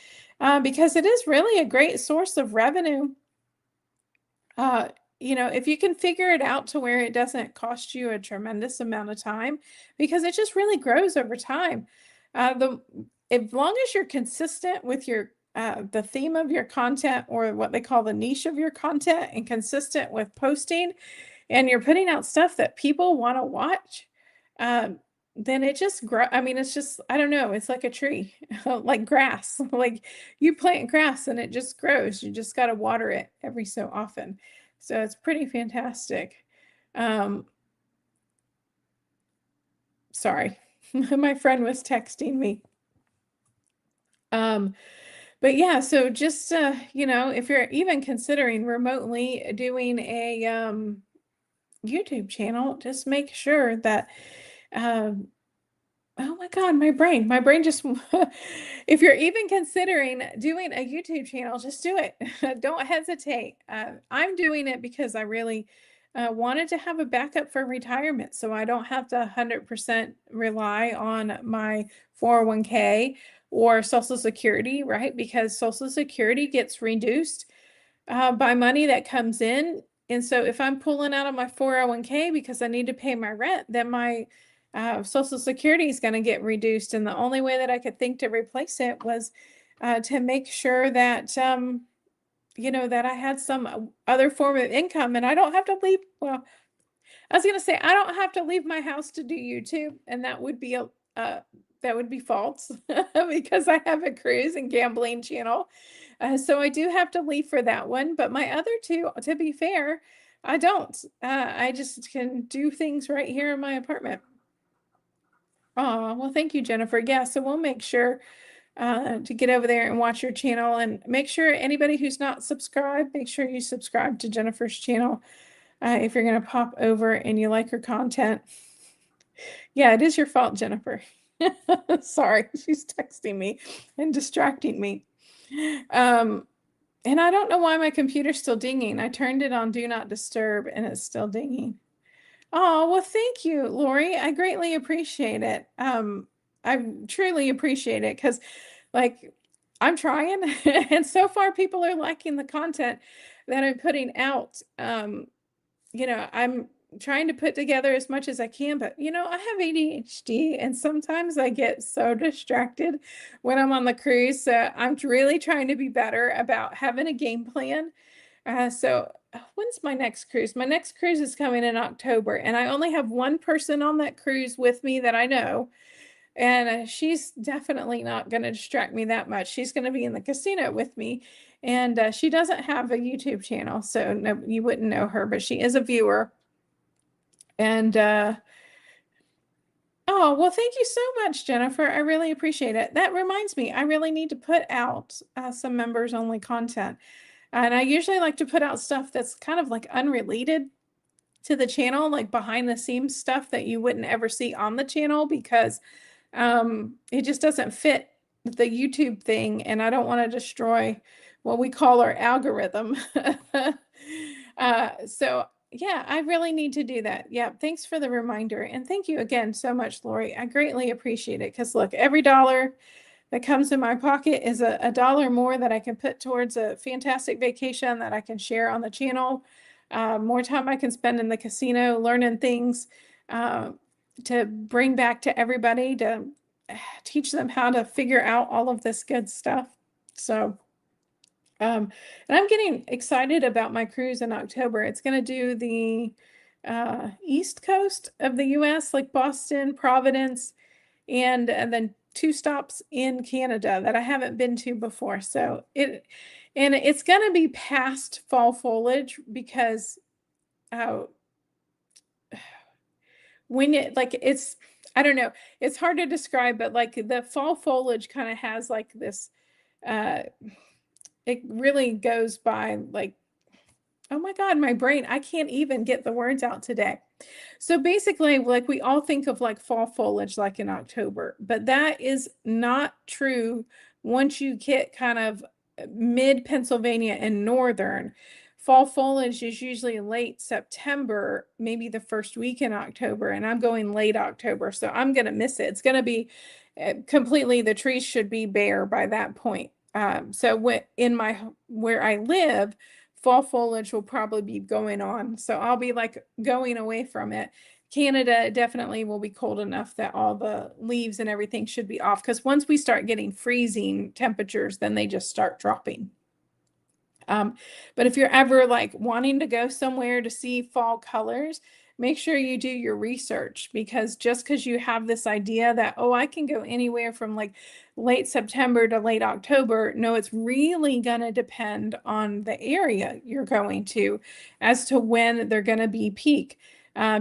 because it is really a great source of revenue. If you can figure it out to where it doesn't cost you a tremendous amount of time, because it just really grows over time. As long as you're consistent with the theme of your content, or what they call the niche of your content, and consistent with posting, and you're putting out stuff that people want to watch, then it just grow. I mean, it's just, I don't know, it's like a tree, like grass. Like you plant grass and it just grows. You just got to water it every so often. So it's pretty fantastic. Sorry, my friend was texting me. But yeah, so just if you're even considering remotely doing a YouTube channel, just make sure that oh my God, my brain just, if you're even considering doing a YouTube channel, just do it. Don't hesitate. I'm doing it because I really wanted to have a backup for retirement, so I don't have to 100% rely on my 401k or Social Security, right? Because Social Security gets reduced by money that comes in. And so if I'm pulling out of my 401k because I need to pay my rent, then my Social Security is going to get reduced. And the only way that I could think to replace it was to make sure that, that I had some other form of income, and I don't have to leave. Well, I was going to say, I don't have to leave my house to do YouTube. And that would be false because I have a cruise and gambling channel. So I do have to leave for that one, but my other two, to be fair, I don't. I just can do things right here in my apartment. Oh, well, thank you, Jennifer. Yeah, so we'll make sure to get over there and watch your channel, and make sure anybody who's not subscribed, make sure you subscribe to Jennifer's channel if you're going to pop over and you like her content. Yeah, it is your fault, Jennifer. Sorry, she's texting me and distracting me. And I don't know why my computer's still dinging. I turned it on Do Not Disturb and it's still dinging. Oh, well, thank you, Lori. I greatly appreciate it. I truly appreciate it because, like, I'm trying, and so far people are liking the content that I'm putting out. I'm trying to put together as much as I can, but I have ADHD and sometimes I get so distracted when I'm on the cruise. So I'm really trying to be better about having a game plan. When's my next cruise? My next cruise is coming in October, and I only have one person on that cruise with me that I know. And she's definitely not going to distract me that much. She's going to be in the casino with me. And she doesn't have a YouTube channel, so no, you wouldn't know her, but she is a viewer. And oh, well, thank you so much, Jennifer. I really appreciate it. That reminds me, I really need to put out some members only content. And I usually like to put out stuff that's kind of like unrelated to the channel, like behind the scenes stuff that you wouldn't ever see on the channel because it just doesn't fit the YouTube thing, and I don't want to destroy what we call our algorithm. So yeah, I really need to do that. Yeah, thanks for the reminder, and thank you again so much, Lori. I greatly appreciate it because look, every dollar that comes in my pocket is a dollar more that I can put towards a fantastic vacation that I can share on the channel. More time I can spend in the casino learning things. To bring back to everybody to teach them how to figure out all of this good stuff. So, and I'm getting excited about my cruise in October. It's going to do the East Coast of the US, like Boston, Providence, and then 2 stops in Canada that I haven't been to before. So it's going to be past fall foliage because uh, when it's I don't know, it's hard to describe, but like the fall foliage kind of has like this uh it really goes by like, oh my God, my brain, I can't even get the words out today. So basically, like we all think of like fall foliage like in October, but that is not true once you get kind of mid Pennsylvania and northern. Fall foliage is usually late September, maybe the first week in October, and I'm going late October, so I'm going to miss it. It's going to be completely, the trees should be bare by that point. So where I live, fall foliage will probably be going on. So I'll be like going away from it. Canada definitely will be cold enough that all the leaves and everything should be off. Because once we start getting freezing temperatures, then they just start dropping. But if you're ever like wanting to go somewhere to see fall colors, make sure you do your research, because just because you have this idea that, oh, I can go anywhere from like late September to late October, no, it's really going to depend on the area you're going to as to when they're going to be peak.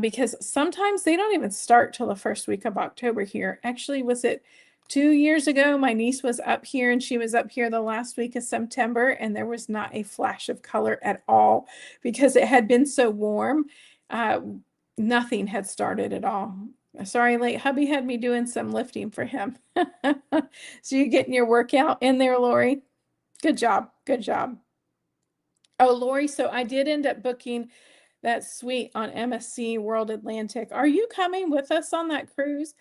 Because sometimes they don't even start till the first week of October here. Actually, was it 2 years ago, my niece was up here and she was up here the last week of September, and there was not a flash of color at all because it had been so warm. Nothing had started at all. Sorry, late hubby had me doing some lifting for him. So you're getting your workout in there, Lori. Good job. Good job. Oh, Lori, so I did end up booking that suite on MSC World Atlantic. Are you coming with us on that cruise?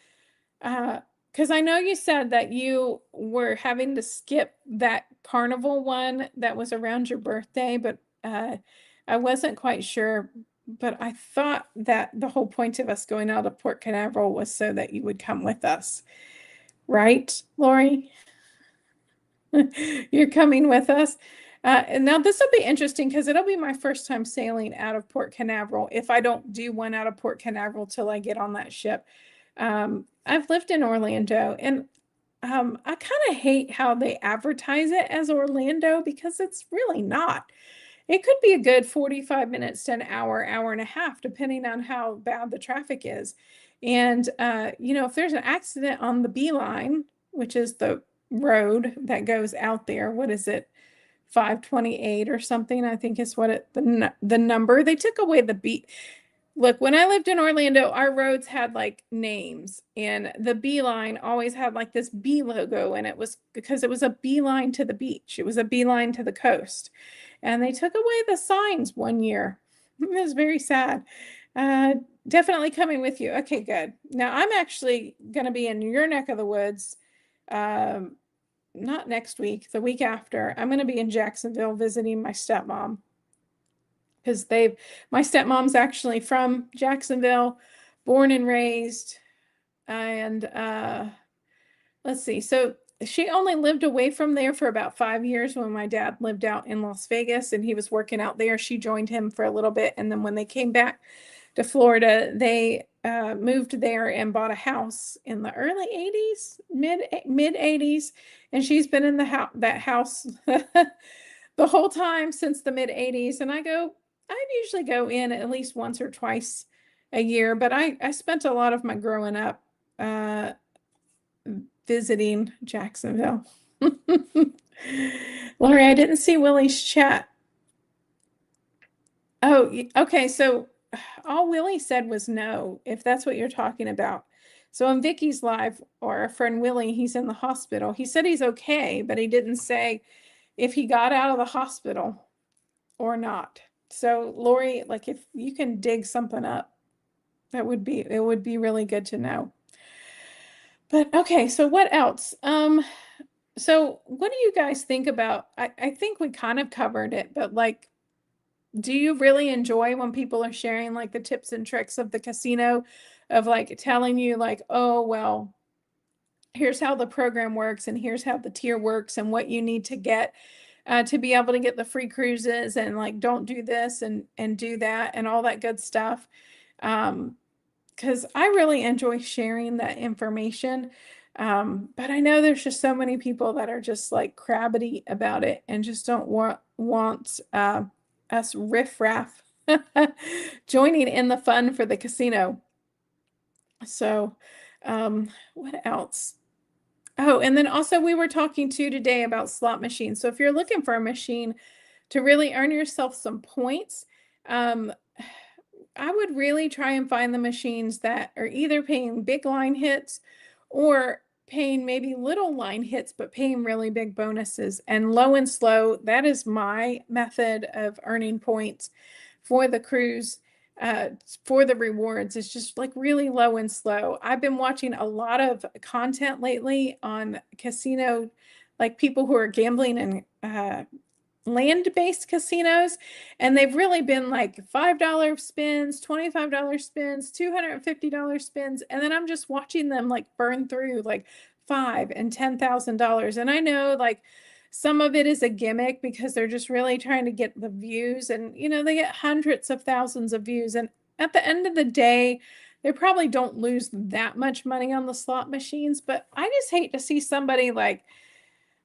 Because I know you said that you were having to skip that carnival one that was around your birthday, but I wasn't quite sure. But I thought that the whole point of us going out of Port Canaveral was so that you would come with us, right, Lori? You're coming with us. And now this will be interesting because it'll be my first time sailing out of Port Canaveral if I don't do one out of Port Canaveral till I get on that ship. I've lived in Orlando, and I kind of hate how they advertise it as Orlando because it's really not. It could be a good 45 minutes to an hour, hour and a half, depending on how bad the traffic is. And, if there's an accident on the Beeline, which is the road that goes out there, what is it? 528 or something, I think is what the number. They took away the beat. Look, when I lived in Orlando, our roads had like names, and the Beeline always had like this B logo, and it was because it was a beeline to the beach. It was a beeline to the coast. And they took away the signs one year. It was very sad. Definitely coming with you. Okay, good. Now I'm actually going to be in your neck of the woods not next week, the week after, I'm going to be in Jacksonville visiting my stepmom because my stepmom's actually from Jacksonville, born and raised. And let's see. So she only lived away from there for about 5 years when my dad lived out in Las Vegas and he was working out there. She joined him for a little bit. And then when they came back to Florida, they moved there and bought a house in the early 80s, mid 80s. And she's been in that house the whole time since the mid 80s. And I usually go in at least once or twice a year, but I spent a lot of my growing up visiting Jacksonville. Lori, I didn't see Willie's chat. Oh, okay. So all Willie said was no, if that's what you're talking about. So on Vicky's live, or our friend Willie, he's in the hospital. He said he's okay, but he didn't say if he got out of the hospital or not. So Lori, like if you can dig something up, it would be really good to know. But okay, so what else? So what do you guys think about? I think we kind of covered it, but like, do you really enjoy when people are sharing like the tips and tricks of the casino, of like telling you like, oh, well, here's how the program works and here's how the tier works and what you need to get to be able to get the free cruises, and like don't do this and do that and all that good stuff. Because I really enjoy sharing that information. But I know there's just so many people that are just like crabbity about it and just don't want us riff-raff joining in the fun for the casino. So, what else? Oh, and then also we were talking too today about slot machines. So if you're looking for a machine to really earn yourself some points, um, I would really try and find the machines that are either paying big line hits or paying maybe little line hits, but paying really big bonuses. And low and slow, that is my method of earning points for the cruise, for the rewards. It's just like really low and slow. I've been watching a lot of content lately on casino, like people who are gambling and land-based casinos, and they've really been like $5 spins, $25 spins, $250 spins, and then I'm just watching them like burn through like $5,000 and $10,000. And I know like some of it is a gimmick because they're just really trying to get the views, and they get hundreds of thousands of views, and at the end of the day they probably don't lose that much money on the slot machines. But I just hate to see somebody like,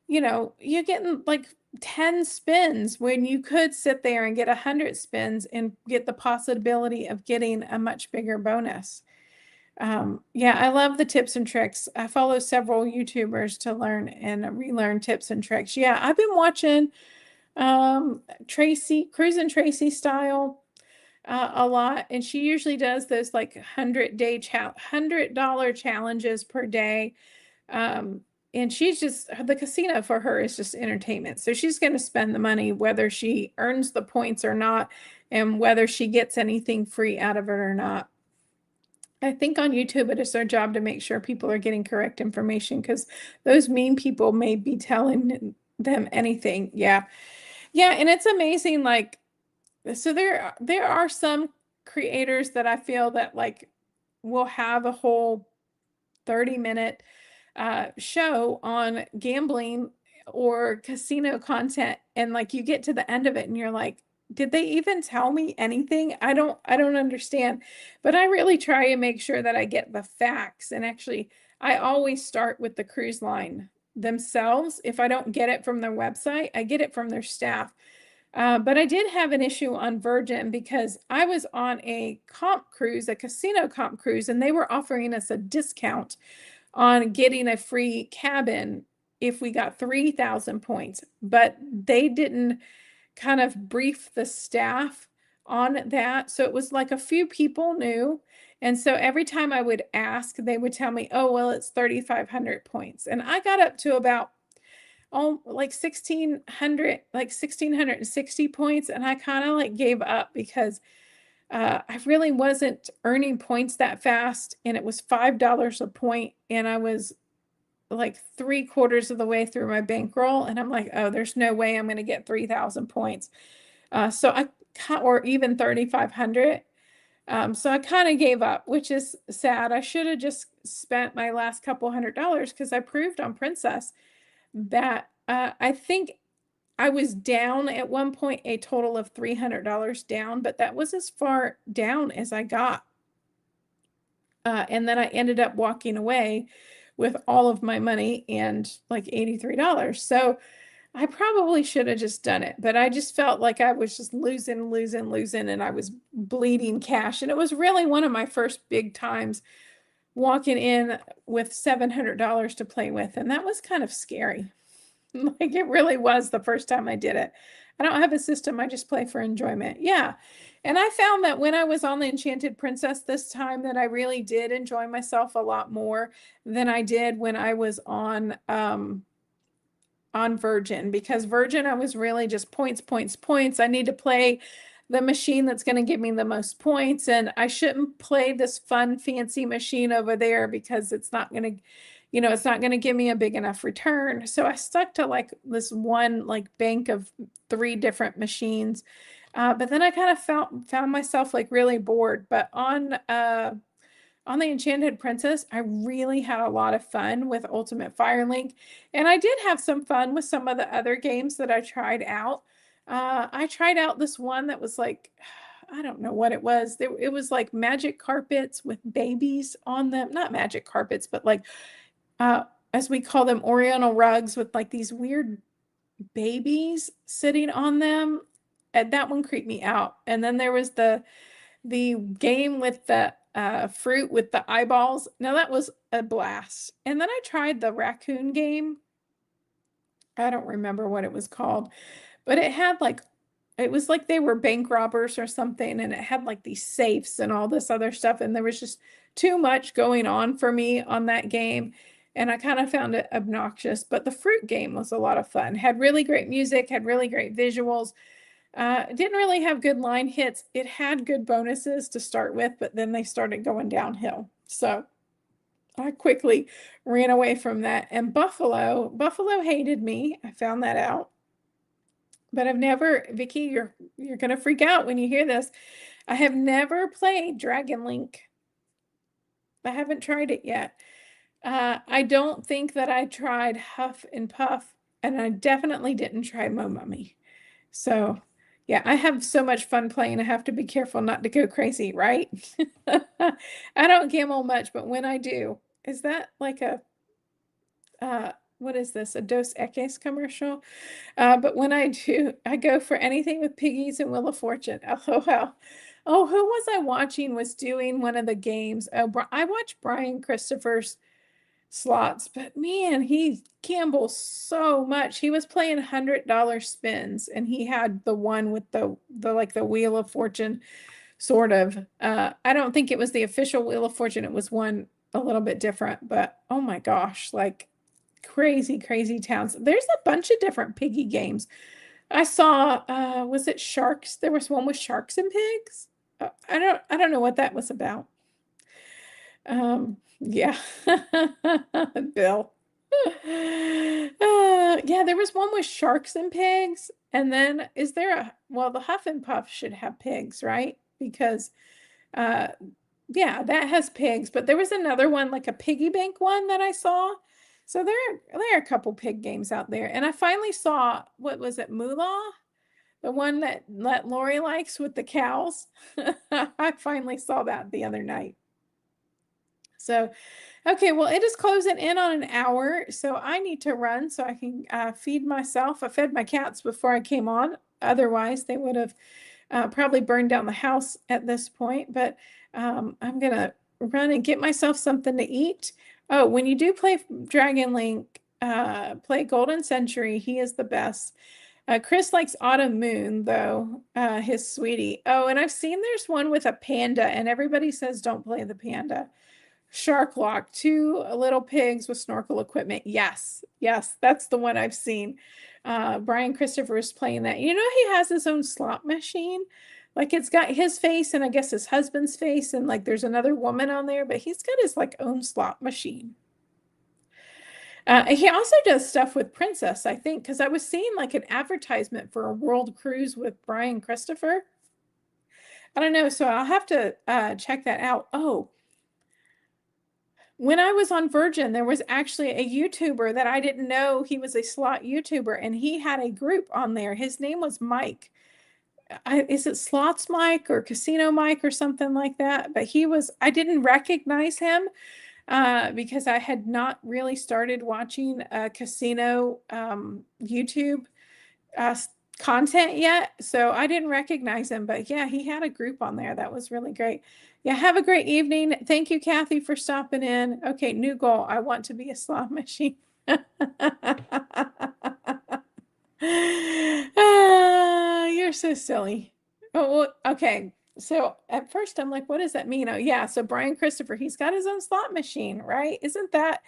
you're getting like 10 spins when you could sit there and get 100 spins and get the possibility of getting a much bigger bonus. Yeah, I love the tips and tricks. I follow several YouTubers to learn and relearn tips and tricks. Yeah, I've been watching Tracy, Cruising Tracy style a lot, and she usually does those like $100 challenges per day. And she's just, the casino for her is just entertainment. So she's going to spend the money whether she earns the points or not, and whether she gets anything free out of it or not. I think on YouTube it is their job to make sure people are getting correct information, because those mean people may be telling them anything. Yeah. Yeah, and it's amazing. Like, so there are some creators that I feel that like will have a whole 30-minute show on gambling or casino content, and like you get to the end of it and you're like, did they even tell me anything? I don't understand. But I really try and make sure that I get the facts, and actually I always start with the cruise line themselves. If I don't get it from their website, I get it from their staff. But I did have an issue on Virgin because I was on a comp cruise, a casino comp cruise, and they were offering us a discount on getting a free cabin if we got 3,000 points. But they didn't kind of brief the staff on that. So it was like a few people knew. And so every time I would ask, they would tell me, oh, well, it's 3,500 points. And I got up to about like 1,600, like 1,660 points. And I kind of like gave up because I really wasn't earning points that fast, and it was $5 a point, and I was like 3/4 of the way through my bankroll, and I'm like, oh, there's no way I'm going to get 3,000 points. So or even 3,500. So I kind of gave up, which is sad. I should have just spent my last couple $100 because I proved on Princess that I think I was down at one point a total of $300 down, but that was as far down as I got. And then I ended up walking away with all of my money and like $83. So I probably should have just done it, but I just felt like I was just losing, and I was bleeding cash. And it was really one of my first big times walking in with $700 to play with. And that was kind of scary. Like it really was the first time I did it. I don't have a system. I just play for enjoyment. Yeah. And I found that when I was on the Enchanted Princess this time that I really did enjoy myself a lot more than I did when I was on Virgin, because Virgin, I was really just points, points, points. I need to play the machine that's going to give me the most points, and I shouldn't play this fun, fancy machine over there because it's not going to, it's not going to give me a big enough return. So I stuck to like this one like bank of 3 different machines. But then I kind of found myself like really bored. But on the Enchanted Princess, I really had a lot of fun with Ultimate Firelink, and I did have some fun with some of the other games that I tried out. I tried out this one that was like, I don't know what it was. It was like magic carpets with babies on them. Not magic carpets, but like, as we call them, Oriental rugs with like these weird babies sitting on them. And that one creeped me out. And then there was the game with the fruit with the eyeballs. Now that was a blast. And then I tried the raccoon game. I don't remember what it was called, but it was like they were bank robbers or something, and it had like these safes and all this other stuff, and there was just too much going on for me on that game, and I kind of found it obnoxious. But the fruit game was a lot of fun. Had really great music, had really great visuals. It didn't really have good line hits. It had good bonuses to start with, but then they started going downhill. So I quickly ran away from that. And Buffalo hated me. I found that out. But I've never, Vicky, you're gonna freak out when you hear this. I have never played Dragon Link. I haven't tried it yet. I don't think that I tried Huff and Puff, and I definitely didn't try Mo Mummy. So yeah, I have so much fun playing. I have to be careful not to go crazy, right? I don't gamble much, but when I do, is that like a what is this? A Dos Equis commercial? But when I do, I go for anything with piggies and Wheel of Fortune. LOL. Oh, who was I watching was doing one of the games? Oh, I watched Brian Christopher's slots, but man, he gambles so much. He was playing $100 spins, and he had the one with the like the Wheel of Fortune sort of. I don't think it was the official Wheel of Fortune. It was one a little bit different, but oh my gosh, like crazy, crazy towns. There's a bunch of different piggy games. I saw, was it sharks? There was one with sharks and pigs. I don't know what that was about. Yeah, Bill. Yeah, there was one with sharks and pigs. And then is there well, the Huff and Puff should have pigs, right? Because, uh, yeah, that has pigs, but there was another one, like a piggy bank one that I saw. So there are a couple pig games out there. And I finally saw, what was it, Moolah? The one that Lori likes with the cows. I finally saw that the other night. So, okay, well, it is closing in on an hour, so I need to run so I can feed myself. I fed my cats before I came on. Otherwise, they would have probably burned down the house at this point. But I'm going to run and get myself something to eat. Oh, when you do play Dragon Link, play Golden Century. He is the best. Chris likes Autumn Moon, though, his sweetie. Oh, and I've seen there's one with a panda, and everybody says don't play the panda. Shark Lock, 2 little pigs with snorkel equipment. Yes, yes, that's the one I've seen. Brian Christopher is playing that. You know, he has his own slot machine. Like it's got his face and I guess his husband's face, and like there's another woman on there, but he's got his like own slot machine. He also does stuff with Princess, I think, because I was seeing like an advertisement for a world cruise with Brian Christopher. I don't know, so I'll have to check that out. Oh, when I was on Virgin, there was actually a YouTuber that I didn't know he was a slot YouTuber, and he had a group on there. His name was Mike. Is it Slots Mike or Casino Mike or something like that? But I didn't recognize him because I had not really started watching casino YouTube uh, content yet. So I didn't recognize him. But yeah, he had a group on there. That was really great. Yeah, have a great evening. Thank you, Kathy, for stopping in. Okay, new goal. I want to be a slot machine. You're so silly. Oh, well, okay. So at first I'm like, what does that mean? Oh, yeah. So Brian Christopher, he's got his own slot machine, right? Isn't that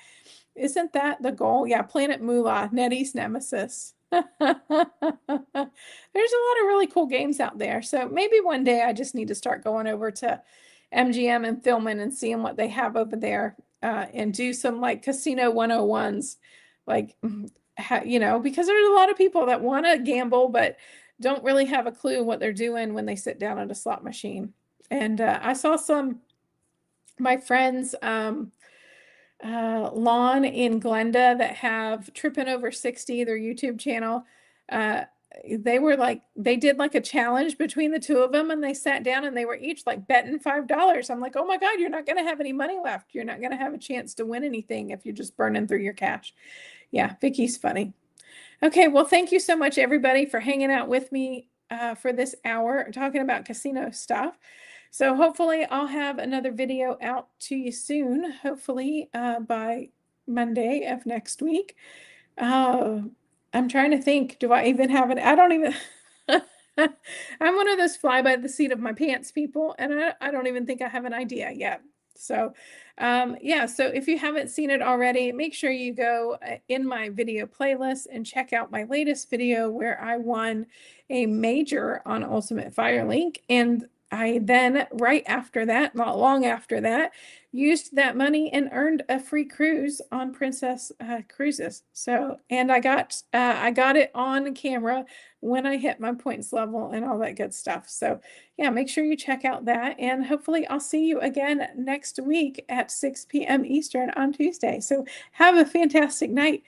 the goal? Yeah, Planet Moolah, Nettie's Nemesis. There's a lot of really cool games out there. So maybe one day I just need to start going over to MGM and filming and seeing what they have over there and do some like casino 101s. Like, because there's a lot of people that want to gamble but don't really have a clue what they're doing when they sit down at a slot machine. And I saw my friends Lon in Glenda that have Tripping Over 60, their YouTube channel. Uh, they did like a challenge between the two of them, and they sat down and they were each like betting $5. I'm like, oh my God, you're not going to have any money left. You're not going to have a chance to win anything if you're just burning through your cash. Yeah, Vicky's funny. Okay, well, thank you so much, everybody, for hanging out with me for this hour talking about casino stuff. So hopefully I'll have another video out to you soon, hopefully by Monday of next week. I'm trying to think, do I even have it? I don't even, I'm one of those fly by the seat of my pants people, and I don't even think I have an idea yet. So yeah, so if you haven't seen it already, make sure you go in my video playlist and check out my latest video where I won a major on Ultimate Firelink. And I then, right after that, not long after that, used that money and earned a free cruise on Princess Cruises. So, and I got it on camera when I hit my points level and all that good stuff. So yeah, make sure you check out that. And hopefully I'll see you again next week at 6 p.m. Eastern on Tuesday. So have a fantastic night.